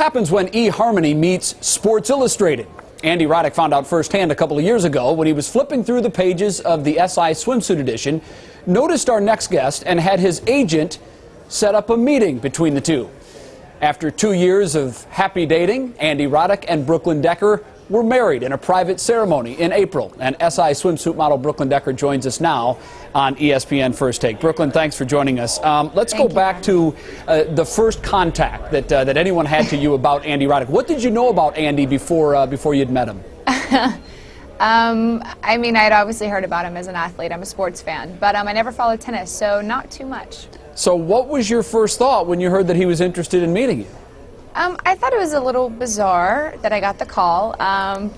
happens when eHarmony meets Sports Illustrated? Andy Roddick found out firsthand a couple of years ago when he was flipping through the pages of the SI swimsuit edition, noticed our next guest, and had his agent set up a meeting between the two. After 2 years of happy dating, Andy Roddick and Brooklyn Decker were married in a private ceremony in April. And SI swimsuit model Brooklyn Decker joins us now on ESPN First Take. Brooklyn, thanks for joining us. Let's go back to the first contact that anyone had to you about Andy Roddick. What did you know about Andy before you'd met him? I mean, I had obviously heard about him as an athlete. I'm a sports fan, but I never followed tennis, so not too much. So what was your first thought when you heard that he was interested in meeting you? I thought it was a little bizarre that I got the call,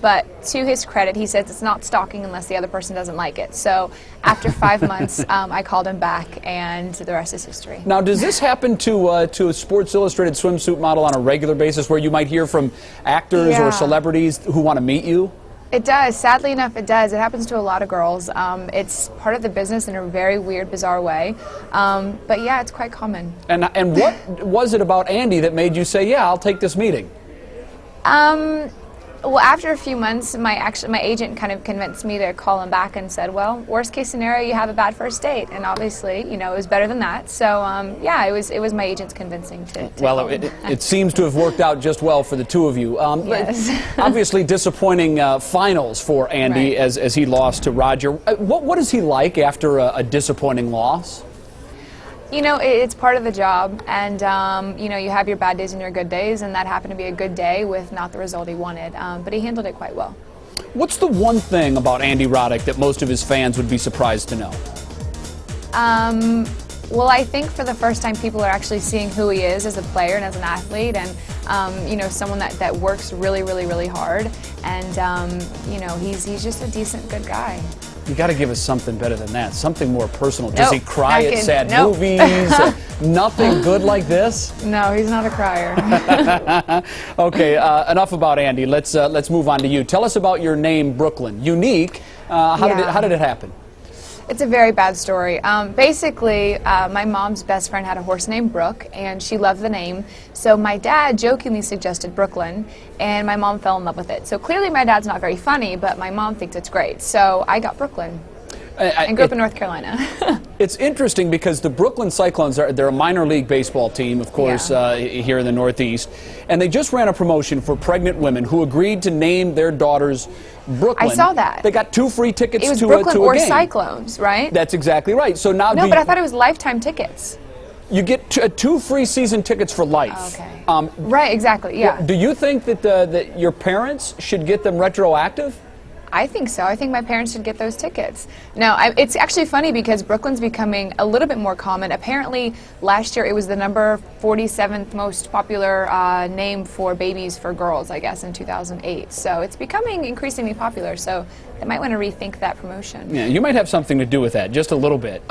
but to his credit, he says it's not stalking unless the other person doesn't like it. So after 5 months, I called him back, and the rest is history. Now, does this happen to a Sports Illustrated swimsuit model on a regular basis, where you might hear from actors or celebrities who want to meet you? It does. Sadly enough, it does. It happens to a lot of girls. It's part of the business in a very weird, bizarre way. But yeah, it's quite common. And what was it about Andy that made you say, yeah, I'll take this meeting? Well, after a few months, my agent kind of convinced me to call him back and said, well, worst case scenario, you have a bad first date. And obviously, you know, it was better than that. So, yeah, it was my agent's convincing to well, it seems to have worked out just well for the two of you. Yes. Obviously disappointing finals for Andy as he lost to Roger. What is he like after a disappointing loss? You know, it's part of the job, and you know, you have your bad days and your good days, and that happened to be a good day with not the result he wanted, but he handled it quite well. What's the one thing about Andy Roddick that most of his fans would be surprised to know? Well, I think for the first time people are actually seeing who he is as a player and as an athlete, and you know, someone that works really, really, really hard, and you know, he's just a decent, good guy. You got to give us something better than that, something more personal. Does he cry at sad Nope. movies? Nothing good like this? No, he's not a crier. Okay, enough about Andy. Let's move on to you. Tell us about your name, Brooklyn. Unique. How did it happen? It's a very bad story. Basically, my mom's best friend had a horse named Brooke, and she loved the name. So my dad jokingly suggested Brooklyn, and my mom fell in love with it. So clearly my dad's not very funny, but my mom thinks it's great. So I got Brooklyn. And grew up in North Carolina. It's interesting because the Brooklyn Cyclones, they're a minor league baseball team, of course, here in the Northeast. And they just ran a promotion for pregnant women who agreed to name their daughters Brooklyn. I saw that. They got 2 free tickets to a game. It was Brooklyn or Cyclones, right? That's exactly right. So now no, but I thought it was lifetime tickets. You get 2 free season tickets for life. Okay. Right, exactly, yeah. Do you think that your parents should get them retroactive? I think so. I think my parents should get those tickets. Now, it's actually funny because Brooklyn's becoming a little bit more common. Apparently, last year it was the number 47th most popular name for babies for girls, I guess, in 2008. So it's becoming increasingly popular. So they might want to rethink that promotion. Yeah, you might have something to do with that, just a little bit.